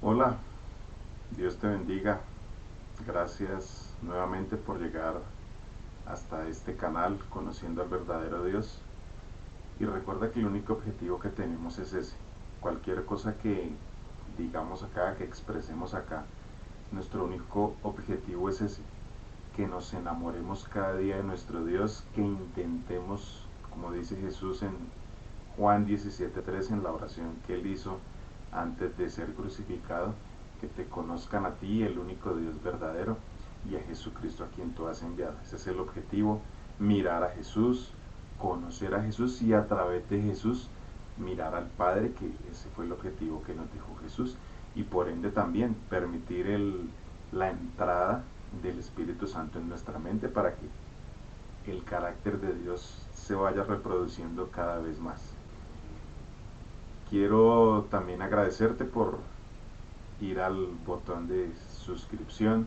Hola, Dios te bendiga. Gracias nuevamente por llegar hasta este canal, conociendo al verdadero Dios. Y recuerda que el único objetivo que tenemos es ese. Cualquier cosa que digamos acá, que expresemos acá, nuestro único objetivo es ese. Que nos enamoremos cada día de nuestro Dios, que intentemos, como dice Jesús en Juan 17:3, en la oración que él hizo antes de ser crucificado, que te conozcan a ti, el único Dios verdadero, y a Jesucristo a quien tú has enviado. Ese es el objetivo, mirar a Jesús, conocer a Jesús y a través de Jesús mirar al Padre, que ese fue el objetivo que nos dijo Jesús, y por ende también permitir la entrada del Espíritu Santo en nuestra mente para que el carácter de Dios se vaya reproduciendo cada vez más. Quiero también agradecerte por ir al botón de suscripción,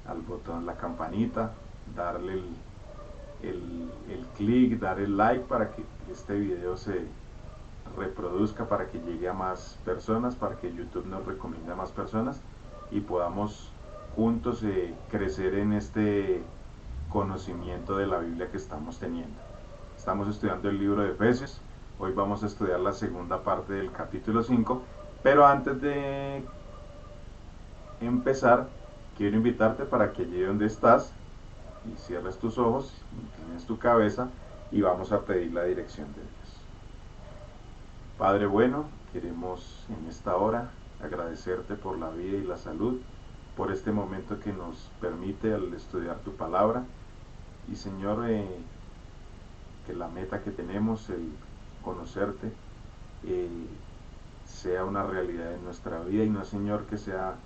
al botón la campanita, darle el clic, dar el like para que este video se reproduzca, para que llegue a más personas, para que YouTube nos recomiende a más personas y podamos juntos crecer en este conocimiento de la Biblia que estamos teniendo. Estamos estudiando el libro de Efesios. Hoy vamos a estudiar la segunda parte del capítulo 5, pero antes de empezar, quiero invitarte para que allí donde estás y cierres tus ojos, inclines tu cabeza y vamos a pedir la dirección de Dios. Padre bueno, queremos en esta hora agradecerte por la vida y la salud, por este momento que nos permite al estudiar tu palabra. Y Señor, que la meta que tenemos, el conocerte, eh, sea una realidad en nuestra vida y no, Señor, que sea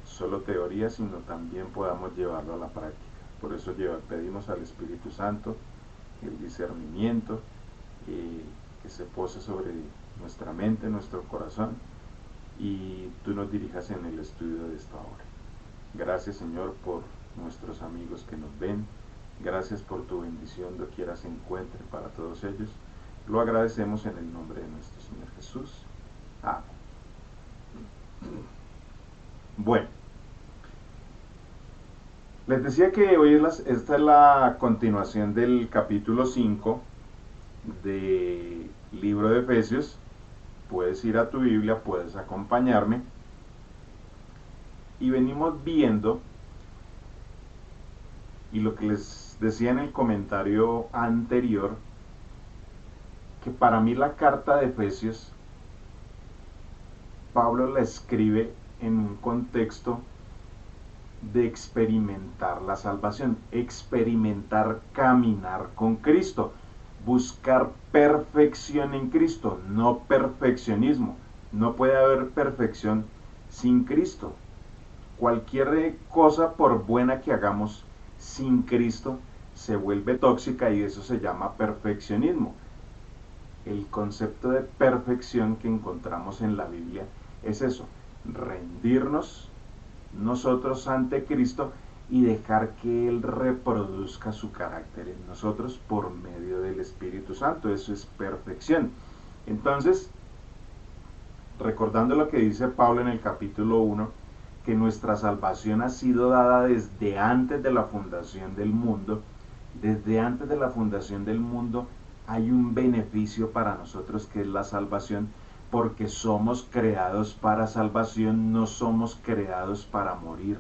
solo teoría, sino también podamos llevarlo a la práctica. Por eso pedimos al Espíritu Santo el discernimiento, que se pose sobre nuestra mente, nuestro corazón, y tú nos dirijas en el estudio de esta obra. Gracias, Señor, por nuestros amigos que nos ven. Gracias por tu bendición, doquiera se encuentre para todos ellos. Lo agradecemos en el nombre de nuestro Señor Jesús. Amén. Bueno, les decía que hoy esta es la continuación del capítulo 5 del libro de Efesios. Puedes ir a tu Biblia, puedes acompañarme. Y venimos viendo, y lo que les decía en el comentario anterior, que para mí la carta de Efesios, Pablo la escribe en un contexto de experimentar la salvación, experimentar caminar con Cristo, buscar perfección en Cristo, no perfeccionismo. No puede haber perfección sin Cristo. Cualquier cosa, por buena que hagamos sin Cristo, se vuelve tóxica y eso se llama perfeccionismo. El concepto de perfección que encontramos en la Biblia es eso, rendirnos nosotros ante Cristo y dejar que Él reproduzca su carácter en nosotros por medio del Espíritu Santo. Eso es perfección. Entonces, recordando lo que dice Pablo en el capítulo 1, que nuestra salvación ha sido dada desde antes de la fundación del mundo. Desde antes de la fundación del mundo hay un beneficio para nosotros que es la salvación, porque somos creados para salvación, no somos creados para morir.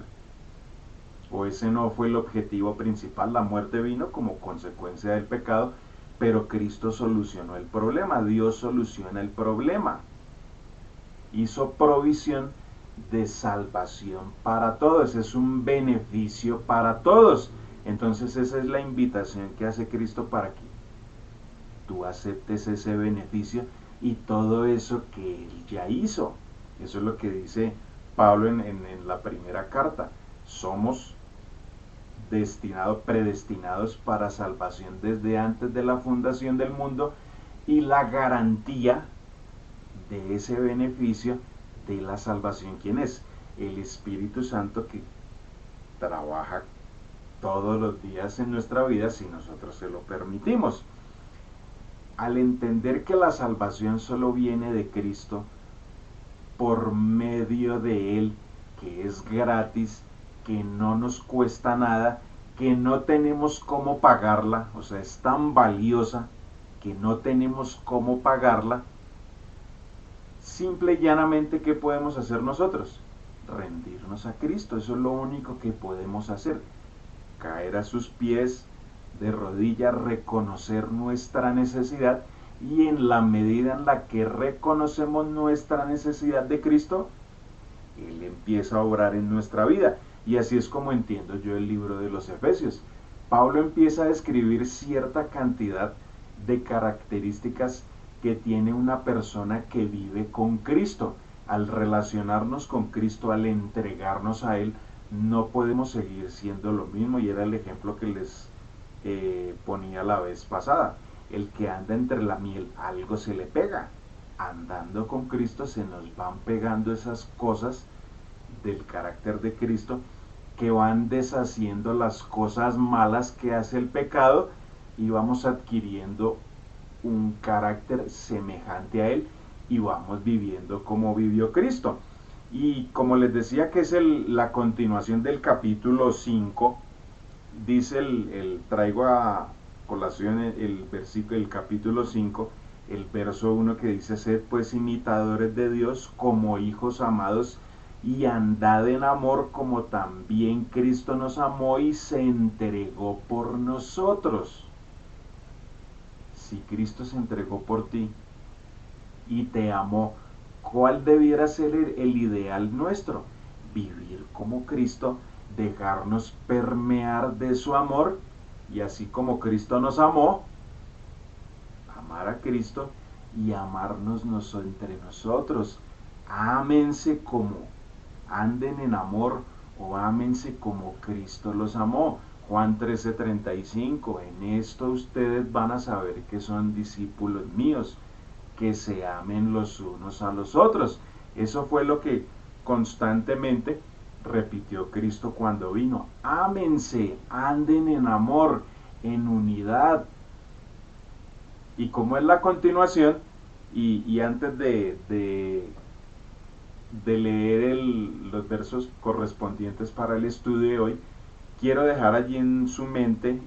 O ese no fue el objetivo principal. La muerte vino como consecuencia del pecado, pero Cristo solucionó el problema. Dios soluciona el problema. Hizo provisión de salvación para todos. Es un beneficio para todos. Entonces esa es la invitación que hace Cristo para que tú aceptes ese beneficio y todo eso que Él ya hizo. Eso es lo que dice Pablo en la primera carta. Somos predestinados para salvación desde antes de la fundación del mundo, y la garantía de ese beneficio de la salvación, ¿quién es? El Espíritu Santo, que trabaja todos los días en nuestra vida si nosotros se lo permitimos. Al entender que la salvación solo viene de Cristo, por medio de Él, que es gratis, que no nos cuesta nada, que no tenemos cómo pagarla, o sea, es tan valiosa que no tenemos cómo pagarla. Simple y llanamente, ¿qué podemos hacer nosotros? Rendirnos a Cristo. Eso es lo único que podemos hacer. Caer a sus pies de rodillas, reconocer nuestra necesidad, y en la medida en la que reconocemos nuestra necesidad de Cristo, Él empieza a obrar en nuestra vida. Y así es como entiendo yo el libro de los Efesios. Pablo empieza a describir cierta cantidad de características que tiene una persona que vive con Cristo. Al relacionarnos con Cristo, al entregarnos a Él, no podemos seguir siendo lo mismo, y era el ejemplo que les ponía la vez pasada. El que anda entre la miel, algo se le pega. Andando con Cristo se nos van pegando esas cosas del carácter de Cristo, que van deshaciendo las cosas malas que hace el pecado, y vamos adquiriendo un carácter semejante a Él, y vamos viviendo como vivió Cristo. Y como les decía, que es la continuación del capítulo 5, dice traigo a colación el versículo del capítulo 5, el verso 1, que dice: sed pues imitadores de Dios como hijos amados, y andad en amor como también Cristo nos amó y se entregó por nosotros. Si Cristo se entregó por ti y te amó, ¿cuál debiera ser el ideal nuestro? Vivir como Cristo, dejarnos permear de su amor, y así como Cristo nos amó, amar a Cristo y amarnos entre nosotros. Ámense como, anden en amor, o ámense como Cristo los amó. Juan 13:35, en esto ustedes van a saber que son discípulos míos, que se amen los unos a los otros. Eso fue lo que constantemente repitió Cristo cuando vino. Ámense, anden en amor, en unidad. Y como es la continuación, y antes de leer los versos correspondientes para el estudio de hoy, quiero dejar allí en su mente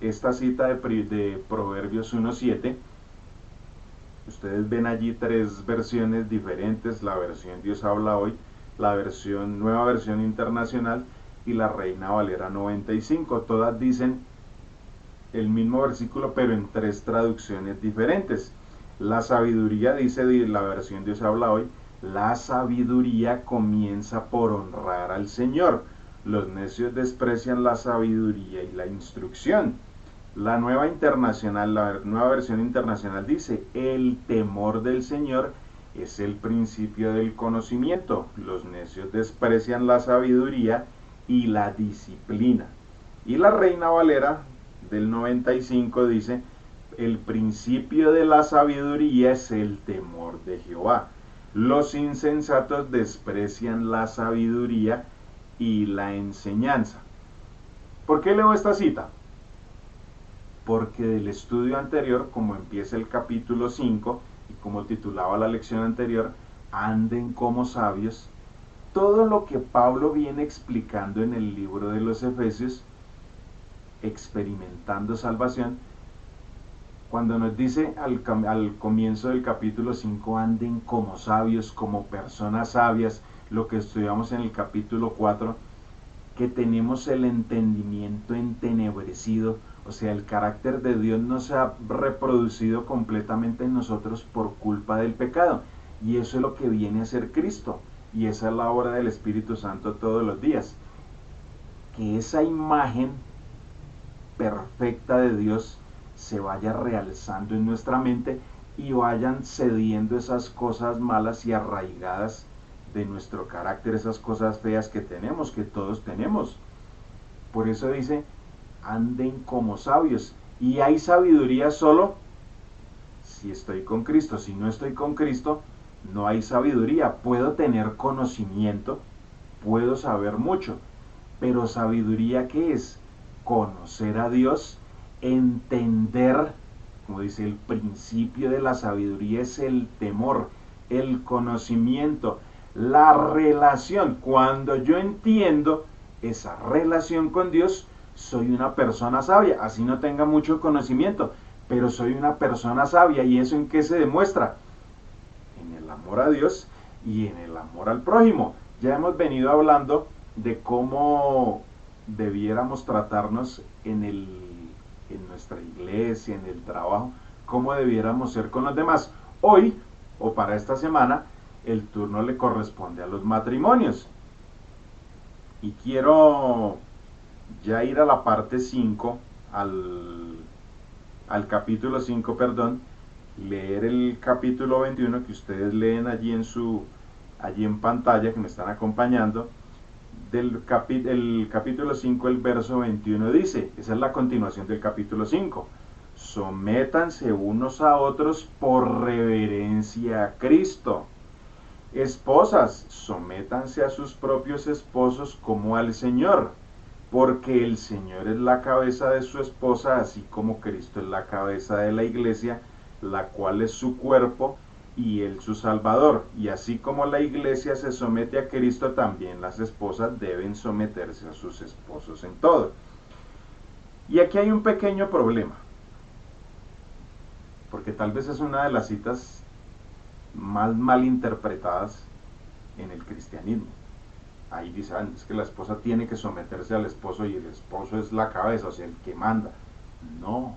esta cita de Proverbios 1:7. Ustedes ven allí tres versiones diferentes: la versión Dios habla hoy, la nueva versión internacional y la Reina Valera 95. Todas dicen el mismo versículo, pero en tres traducciones diferentes. La sabiduría, dice la versión Dios habla hoy: la sabiduría comienza por honrar al Señor. Los necios desprecian la sabiduría y la instrucción. La nueva versión internacional dice: el temor del Señor es el principio del conocimiento. Los necios desprecian la sabiduría y la disciplina. Y la Reina Valera del 95 dice: el principio de la sabiduría es el temor de Jehová. Los insensatos desprecian la sabiduría y la enseñanza. ¿Por qué leo esta cita? Porque del estudio anterior, como empieza el capítulo 5, y como titulaba la lección anterior, anden como sabios, todo lo que Pablo viene explicando en el libro de los Efesios, experimentando salvación, cuando nos dice al comienzo del capítulo 5, anden como sabios, como personas sabias, lo que estudiamos en el capítulo 4, que tenemos el entendimiento entenebrecido, o sea, el carácter de Dios no se ha reproducido completamente en nosotros por culpa del pecado, y eso es lo que viene a ser Cristo, y esa es la obra del Espíritu Santo todos los días, que esa imagen perfecta de Dios se vaya realzando en nuestra mente, y vayan cediendo esas cosas malas y arraigadas de nuestro carácter, esas cosas feas que tenemos, que todos tenemos. Por eso dice: anden como sabios. Y hay sabiduría solo si estoy con Cristo. Si no estoy con Cristo, no hay sabiduría. Puedo tener conocimiento, puedo saber mucho, pero sabiduría, ¿qué es? Conocer a Dios, entender, como dice, el principio de la sabiduría es el temor, el conocimiento, la relación. Cuando yo entiendo esa relación con Dios, soy una persona sabia, así no tenga mucho conocimiento, pero soy una persona sabia. ¿Y eso en qué se demuestra? En el amor a Dios y en el amor al prójimo. Ya hemos venido hablando de cómo debiéramos tratarnos en nuestra iglesia, en el trabajo, cómo debiéramos ser con los demás. Hoy, o para esta semana, el turno le corresponde a los matrimonios. Y quiero ya ir a la parte 5, al capítulo 5, perdón, leer el capítulo 21 que ustedes leen allí en pantalla, que me están acompañando. El capítulo 5, el verso 21 dice, esa es la continuación del capítulo 5, sométanse unos a otros por reverencia a Cristo. Esposas, sométanse a sus propios esposos como al Señor, porque el Señor es la cabeza de su esposa, así como Cristo es la cabeza de la iglesia, la cual es su cuerpo y él su Salvador. Y así como la iglesia se somete a Cristo, también las esposas deben someterse a sus esposos en todo. Y aquí hay un pequeño problema, porque tal vez es una de las citas más mal interpretadas en el cristianismo. Ahí dice, es que la esposa tiene que someterse al esposo y el esposo es la cabeza, o sea, el que manda. No,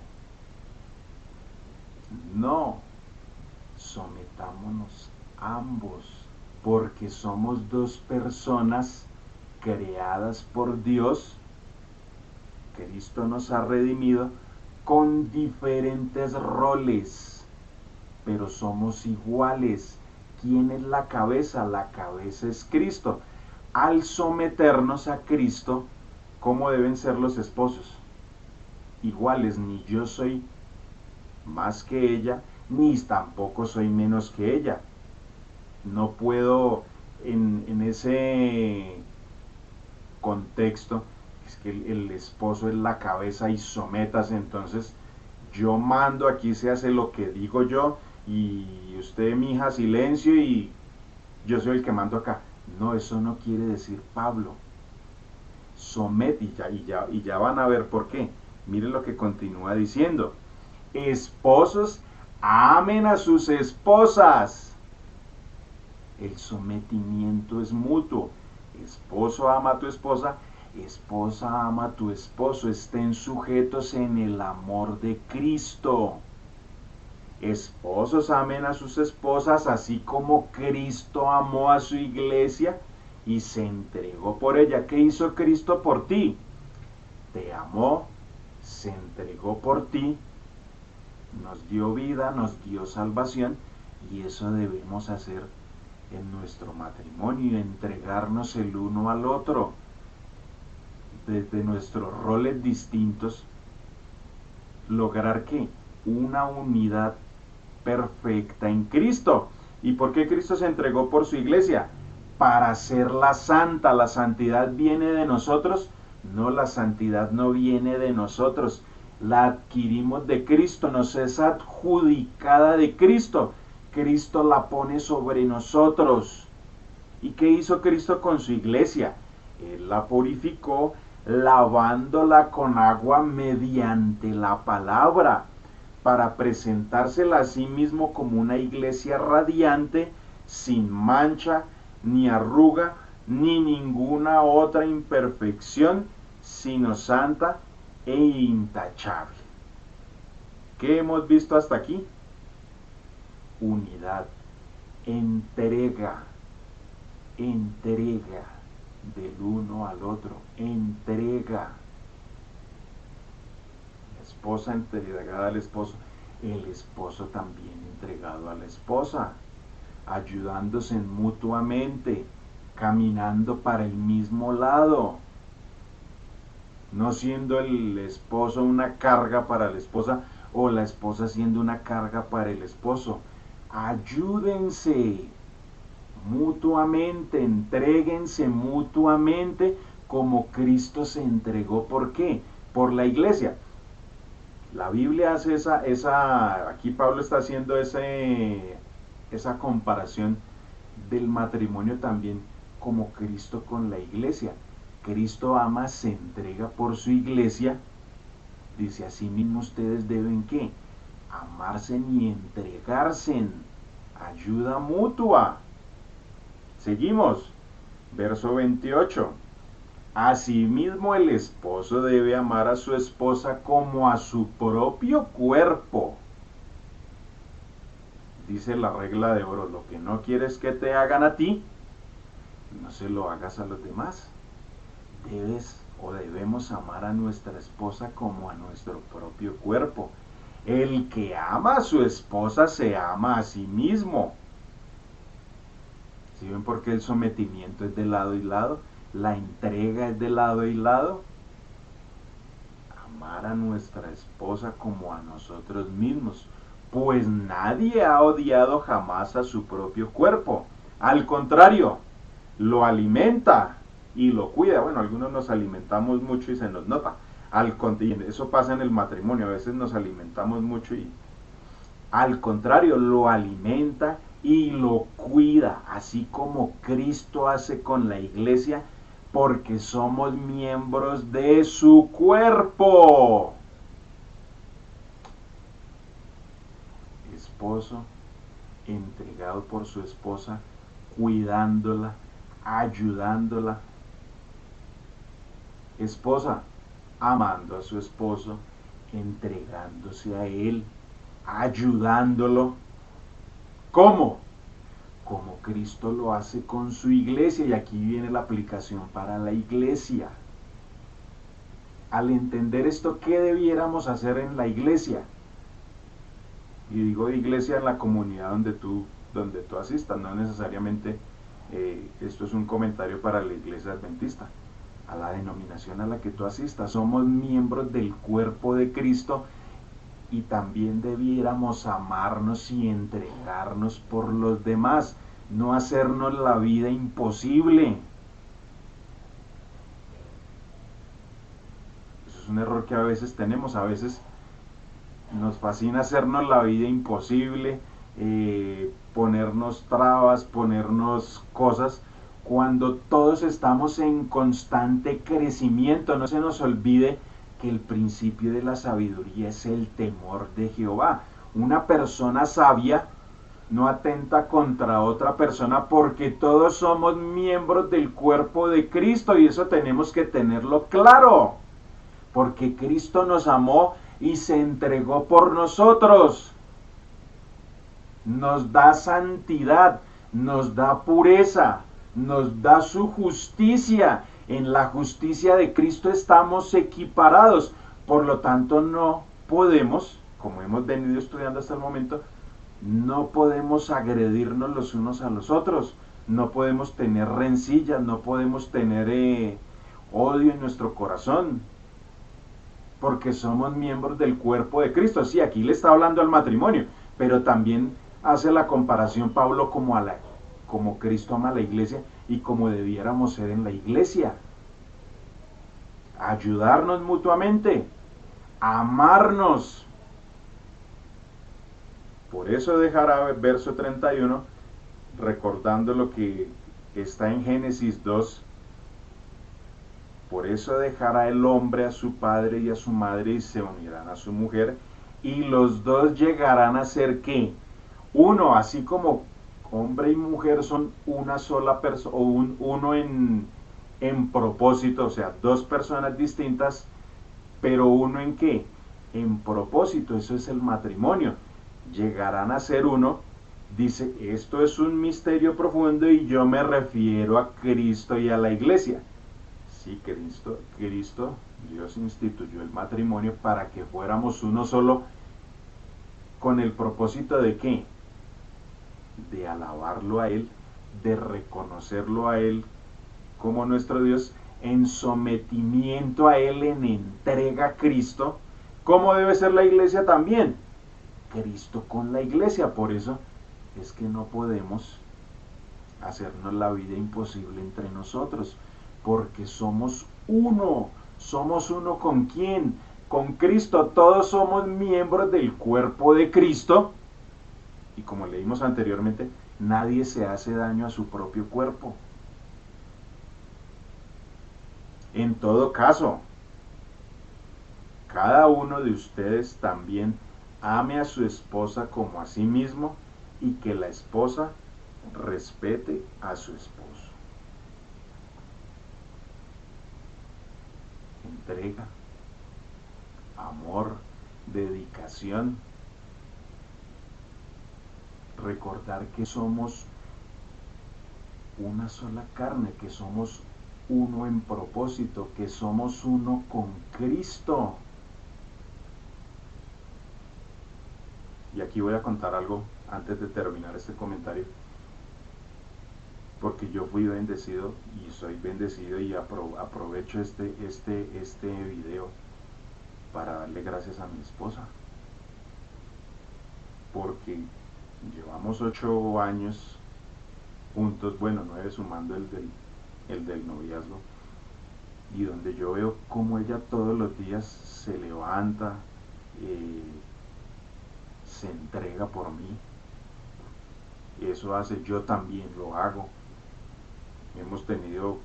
no, sometámonos ambos, porque somos dos personas creadas por Dios. Cristo nos ha redimido con diferentes roles, pero somos iguales. ¿Quién es la cabeza? La cabeza es Cristo. Al someternos a Cristo, ¿cómo deben ser los esposos? Iguales, ni yo soy más que ella, ni tampoco soy menos que ella. No puedo en ese contexto, es que el esposo es la cabeza y sométase, entonces yo mando, aquí se hace lo que digo yo, y usted, mija, silencio, y yo soy el que mando acá. No, eso no quiere decir Pablo. Somete, y ya van a ver por qué. Miren lo que continúa diciendo. Esposos, amen a sus esposas. El sometimiento es mutuo. Esposo ama a tu esposa, esposa ama a tu esposo. Estén sujetos en el amor de Cristo. Esposos, amen a sus esposas, así como Cristo amó a su iglesia y se entregó por ella. ¿Qué hizo Cristo por ti? Te amó, se entregó por ti, nos dio vida, nos dio salvación, y eso debemos hacer en nuestro matrimonio, entregarnos el uno al otro, desde nuestros roles distintos, lograr que una unidad perfecta en Cristo. ¿Y por qué Cristo se entregó por su iglesia? Para hacerla santa. ¿La santidad viene de nosotros? No, la santidad no viene de nosotros, la adquirimos de Cristo, nos es adjudicada de Cristo. Cristo la pone sobre nosotros. ¿Y qué hizo Cristo con su iglesia? Él la purificó lavándola con agua mediante la palabra, para presentársela a sí mismo como una iglesia radiante, sin mancha, ni arruga, ni ninguna otra imperfección, sino santa e intachable. ¿Qué hemos visto hasta aquí? Unidad, entrega del uno al otro, entrega. La esposa entregada al esposo, el esposo también entregado a la esposa, ayudándose mutuamente, caminando para el mismo lado, no siendo el esposo una carga para la esposa o la esposa siendo una carga para el esposo. Ayúdense mutuamente, entréguense mutuamente como Cristo se entregó. ¿Por qué? Por la iglesia. La Biblia hace aquí Pablo está haciendo esa comparación del matrimonio también como Cristo con la iglesia. Cristo ama, se entrega por su iglesia. Dice, así mismo ustedes deben ¿qué? Amarse y entregarse. Ayuda mutua. Seguimos. Verso 28. Asimismo el esposo debe amar a su esposa como a su propio cuerpo. Dice la regla de oro, lo que no quieres que te hagan a ti, no se lo hagas a los demás. Debes o debemos amar a nuestra esposa como a nuestro propio cuerpo. El que ama a su esposa se ama a sí mismo. ¿Sí ven por qué el sometimiento es de lado y lado? La entrega es de lado y lado. Amar a nuestra esposa como a nosotros mismos. Pues nadie ha odiado jamás a su propio cuerpo. Al contrario, lo alimenta y lo cuida. Bueno, algunos nos alimentamos mucho y se nos nota. Eso pasa en el matrimonio. A veces nos alimentamos mucho y al contrario, lo alimenta y lo cuida, así como Cristo hace con la iglesia, porque somos miembros de su cuerpo. Esposo entregado por su esposa, cuidándola, ayudándola. Esposa amando a su esposo, entregándose a él, ayudándolo. ¿Cómo? Como Cristo lo hace con su iglesia. Y aquí viene la aplicación para la iglesia. Al entender esto, ¿qué debiéramos hacer en la iglesia? Y digo iglesia en la comunidad donde tú asistas, no necesariamente esto es un comentario para la iglesia adventista, a la denominación a la que tú asistas. Somos miembros del cuerpo de Cristo y también debiéramos amarnos y entregarnos por los demás, no hacernos la vida imposible. Eso es un error que a veces tenemos. A veces nos fascina hacernos la vida imposible, ponernos trabas, ponernos cosas, cuando todos estamos en constante crecimiento. No se nos olvide que el principio de la sabiduría es el temor de Jehová. Una persona sabia no atenta contra otra persona, porque todos somos miembros del cuerpo de Cristo, y eso tenemos que tenerlo claro, porque Cristo nos amó y se entregó por nosotros. Nos da santidad, nos da pureza, nos da su justicia. En la justicia de Cristo estamos equiparados. Por lo tanto, no podemos, como hemos venido estudiando hasta el momento, no podemos agredirnos los unos a los otros. No podemos tener rencillas, no podemos tener odio en nuestro corazón, porque somos miembros del cuerpo de Cristo. Sí, aquí le está hablando al matrimonio, pero también hace la comparación Pablo como Cristo ama a la iglesia y como debiéramos ser en la iglesia. Ayudarnos mutuamente, amarnos. Por eso dejará, verso 31, recordando lo que está en Génesis 2, por eso dejará el hombre a su padre y a su madre y se unirán a su mujer, y los dos llegarán a ser ¿qué? Uno. Así como hombre y mujer son una sola persona, o uno en propósito, o sea, dos personas distintas, pero uno en ¿qué? En propósito. Eso es el matrimonio. Llegarán a ser uno. Dice, esto es un misterio profundo y yo me refiero a Cristo y a la iglesia. Sí, Cristo, Dios instituyó el matrimonio para que fuéramos uno solo, con el propósito de ¿qué? De alabarlo a Él, de reconocerlo a Él como nuestro Dios, en sometimiento a Él, en entrega a Cristo. ¿Cómo debe ser la iglesia también? Cristo con la iglesia. Por eso es que no podemos hacernos la vida imposible entre nosotros, porque somos uno. ¿Somos uno con quién? Con Cristo. Todos somos miembros del cuerpo de Cristo, Y como leímos anteriormente, nadie se hace daño a su propio cuerpo. En todo caso, cada uno de ustedes también ame a su esposa como a sí mismo y que la esposa respete a su esposo. Entrega, amor, dedicación. Recordar que somos una sola carne, que somos uno en propósito, que somos uno con Cristo. Y aquí voy a contar algo antes de terminar este comentario, porque yo fui bendecido y soy bendecido y aprovecho este video para darle gracias a mi esposa, porque llevamos 8 años juntos, bueno, 9 sumando el del noviazgo, y donde yo veo como ella todos los días se levanta, eh, se entrega por mí. Eso hace, yo también lo hago. Hemos tenido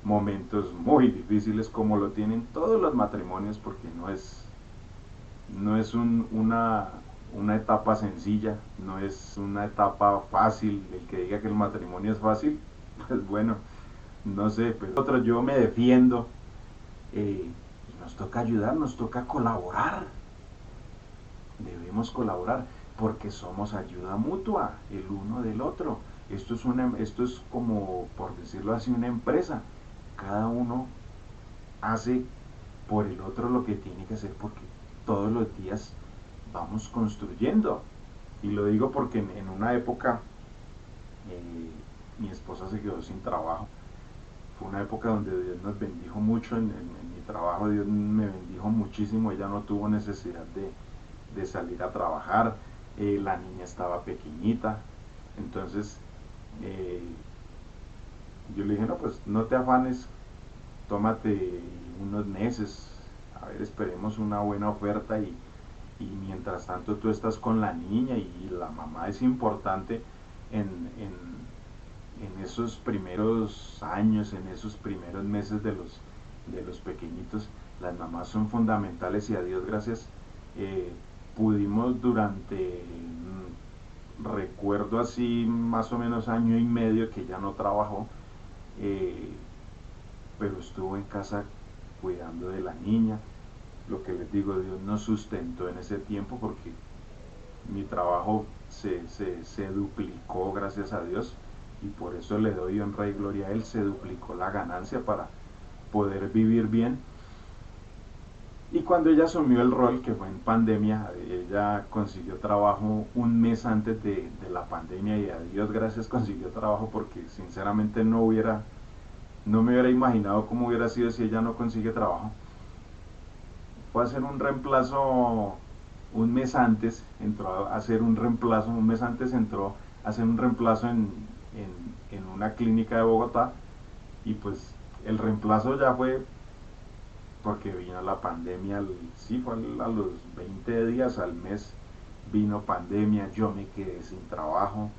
momentos muy difíciles, como lo tienen todos los matrimonios, porque no es una etapa sencilla, no es una etapa fácil. El que diga que el matrimonio es fácil, pues bueno, no sé, pero yo me defiendo, y nos toca ayudar, nos toca colaborar. Debemos colaborar porque somos ayuda mutua el uno del otro. Esto es como, por decirlo así, una empresa. Cada uno hace por el otro lo que tiene que hacer, porque todos los días vamos construyendo. Y lo digo porque en una época, mi esposa se quedó sin trabajo. Fue una época donde Dios nos bendijo mucho en mi trabajo. Dios me bendijo muchísimo. Ella no tuvo necesidad de salir a trabajar. La niña estaba pequeñita. Entonces, eh, yo le dije, no, pues no te afanes, tómate unos meses, a ver, esperemos una buena oferta, y mientras tanto tú estás con la niña, y la mamá es importante en, en esos primeros años, en esos primeros meses de los pequeñitos. Las mamás son fundamentales, y a Dios gracias, pudimos durante, recuerdo así, más o menos año y medio que ya no trabajó, eh, pero estuvo en casa cuidando de la niña. Lo que les digo, Dios nos sustentó en ese tiempo, porque mi trabajo se duplicó, gracias a Dios, y por eso le doy honra y gloria a Él. Se duplicó la ganancia para poder vivir bien. Y cuando ella asumió el rol, que fue en pandemia, ella consiguió trabajo un mes antes de la pandemia, y a Dios gracias consiguió trabajo, porque sinceramente no me hubiera imaginado cómo hubiera sido si ella no consigue trabajo. Fue a hacer un reemplazo un mes antes, entró a hacer un reemplazo, un mes antes entró a hacer un reemplazo en una clínica de Bogotá, y pues el reemplazo ya fue porque vino la pandemia. Sí, fue a los 20 días, al mes, vino pandemia, yo me quedé sin trabajo.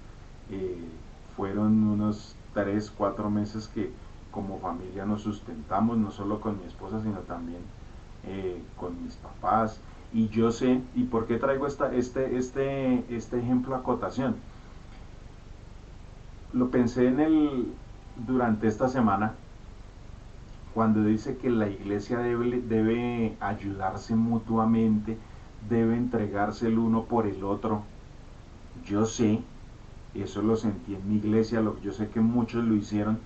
eh, Fueron unos 3, 4 meses que como familia nos sustentamos, no solo con mi esposa, sino también con mis papás. Y yo sé, ¿y por qué traigo este ejemplo a cotación? Lo pensé durante esta semana, cuando dice que la iglesia debe ayudarse mutuamente, debe entregarse el uno por el otro. Yo sé, eso lo sentí en mi iglesia, yo sé que muchos lo hicieron.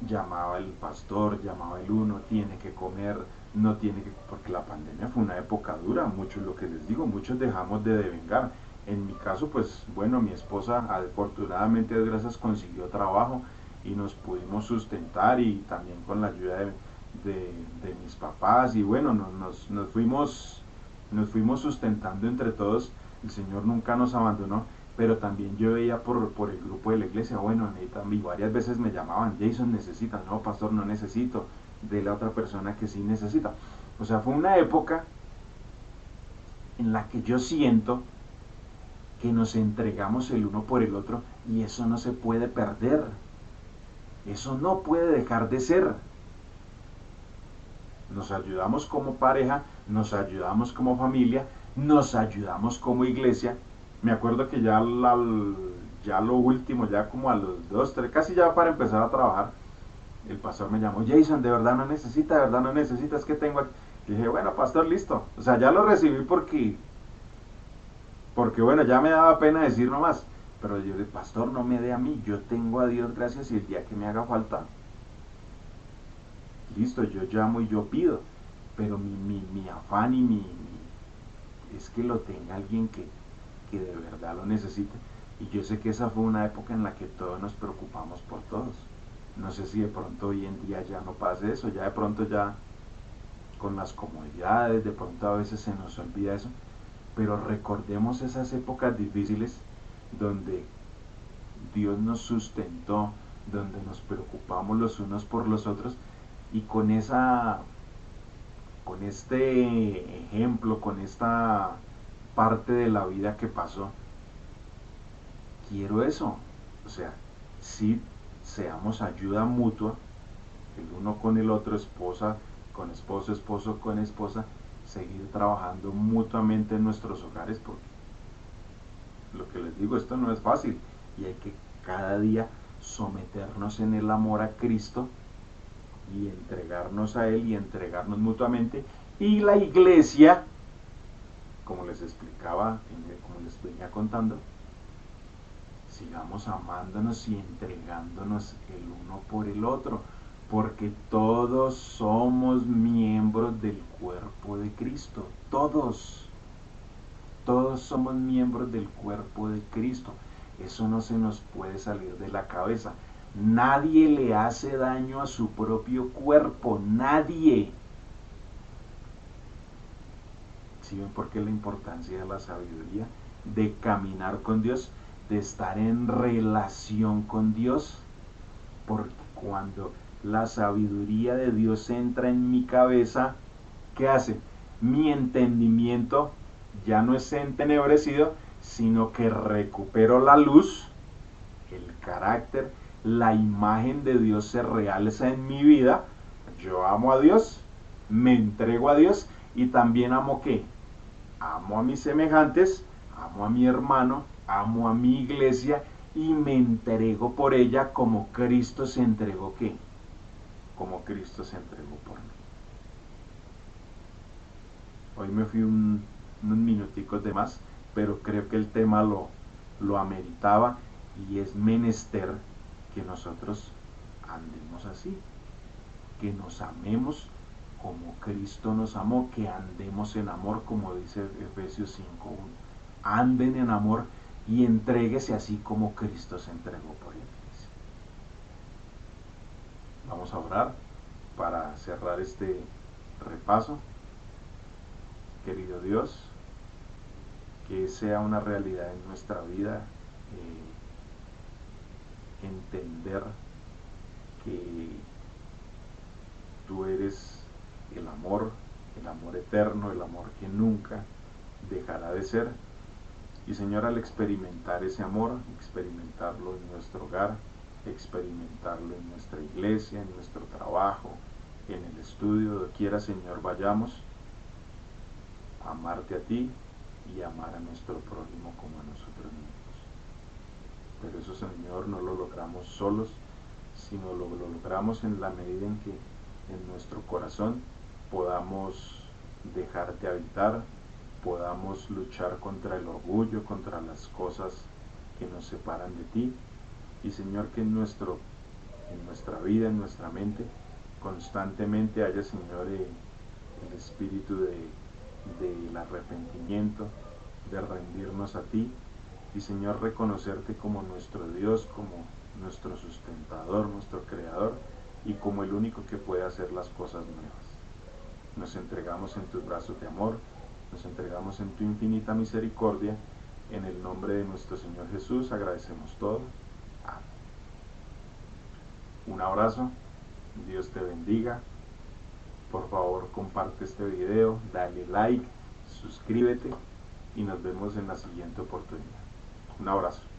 Llamaba el pastor, llamaba el uno, tiene que comer, no tiene que, porque la pandemia fue una época dura. Muchos, lo que les digo, muchos dejamos de devengar. En mi caso, pues bueno, mi esposa afortunadamente, gracias, consiguió trabajo y nos pudimos sustentar, y también con la ayuda de mis papás, y bueno, nos fuimos sustentando entre todos. El Señor nunca nos abandonó. Pero también yo veía por el grupo de la iglesia, bueno, y varias veces me llamaban, Jason, necesitas, no, pastor, no necesito, de la otra persona que sí necesita. O sea, fue una época en la que yo siento que nos entregamos el uno por el otro, y eso no se puede perder. Eso no puede dejar de ser. Nos ayudamos como pareja, nos ayudamos como familia, nos ayudamos como iglesia. Me acuerdo que ya lo último, ya como a los 2, 3, casi ya para empezar a trabajar, el pastor me llamó: Jason, de verdad no necesita, de verdad no necesita, es que tengo aquí. Y dije: bueno, pastor, listo. O sea, ya lo recibí porque bueno, ya me daba pena decir nomás. Pero yo dije: pastor, no me dé a mí, yo tengo a Dios gracias, y el día que me haga falta, listo, yo llamo y yo pido. Pero mi afán y es que lo tenga alguien que de verdad lo necesite. Y yo sé que esa fue una época en la que todos nos preocupamos por todos. No sé si de pronto hoy en día ya no pase eso, ya de pronto ya con las comodidades, de pronto a veces se nos olvida eso, pero recordemos esas épocas difíciles donde Dios nos sustentó, donde nos preocupamos los unos por los otros, y con este ejemplo, con esta parte de la vida que pasó, quiero eso. O sea, si seamos ayuda mutua, el uno con el otro, esposa con esposo, esposo con esposa, seguir trabajando mutuamente en nuestros hogares, porque lo que les digo, esto no es fácil, y hay que cada día someternos en el amor a Cristo y entregarnos a Él y entregarnos mutuamente. Y la iglesia, como les explicaba, como les venía contando, sigamos amándonos y entregándonos el uno por el otro, porque todos somos miembros del cuerpo de Cristo. Todos somos miembros del cuerpo de Cristo. Eso no se nos puede salir de la cabeza. Nadie le hace daño a su propio cuerpo, nadie. ¿Sí ven por qué la importancia de la sabiduría? De caminar con Dios, de estar en relación con Dios. Porque cuando la sabiduría de Dios entra en mi cabeza, ¿qué hace? Mi entendimiento ya no es entenebrecido, sino que recupero la luz, el carácter, la imagen de Dios se realza en mi vida. Yo amo a Dios, me entrego a Dios, y también amo, ¿qué? Amo a mis semejantes, amo a mi hermano, amo a mi iglesia, y me entrego por ella como Cristo se entregó, ¿qué? Como Cristo se entregó por mí. Hoy me fui unos minuticos de más, pero creo que el tema lo ameritaba, y es menester que nosotros andemos así, que nos amemos como Cristo nos amó, que andemos en amor, como dice Efesios 5:1. Anden en amor y entréguese así como Cristo se entregó por la iglesia. Vamos a orar para cerrar este repaso. Querido Dios, que sea una realidad en nuestra vida, entender que tú eres el amor eterno, el amor que nunca dejará de ser. Y Señor, al experimentar ese amor, experimentarlo en nuestro hogar, experimentarlo en nuestra iglesia, en nuestro trabajo, en el estudio, donde quiera, Señor, vayamos, amarte a ti y amar a nuestro prójimo como a nosotros mismos. Pero eso, Señor, no lo logramos solos, sino lo logramos en la medida en que en nuestro corazón podamos dejarte habitar, podamos luchar contra el orgullo, contra las cosas que nos separan de ti. Y Señor, que en nuestra vida, en nuestra mente, constantemente haya, Señor, el espíritu del arrepentimiento, de rendirnos a ti, y Señor, reconocerte como nuestro Dios, como nuestro sustentador, nuestro creador, y como el único que puede hacer las cosas nuevas. Nos entregamos en tus brazos de amor, nos entregamos en tu infinita misericordia. En el nombre de nuestro Señor Jesús agradecemos todo. Amén. Un abrazo, Dios te bendiga. Por favor, comparte este video, dale like, suscríbete, y nos vemos en la siguiente oportunidad. Un abrazo.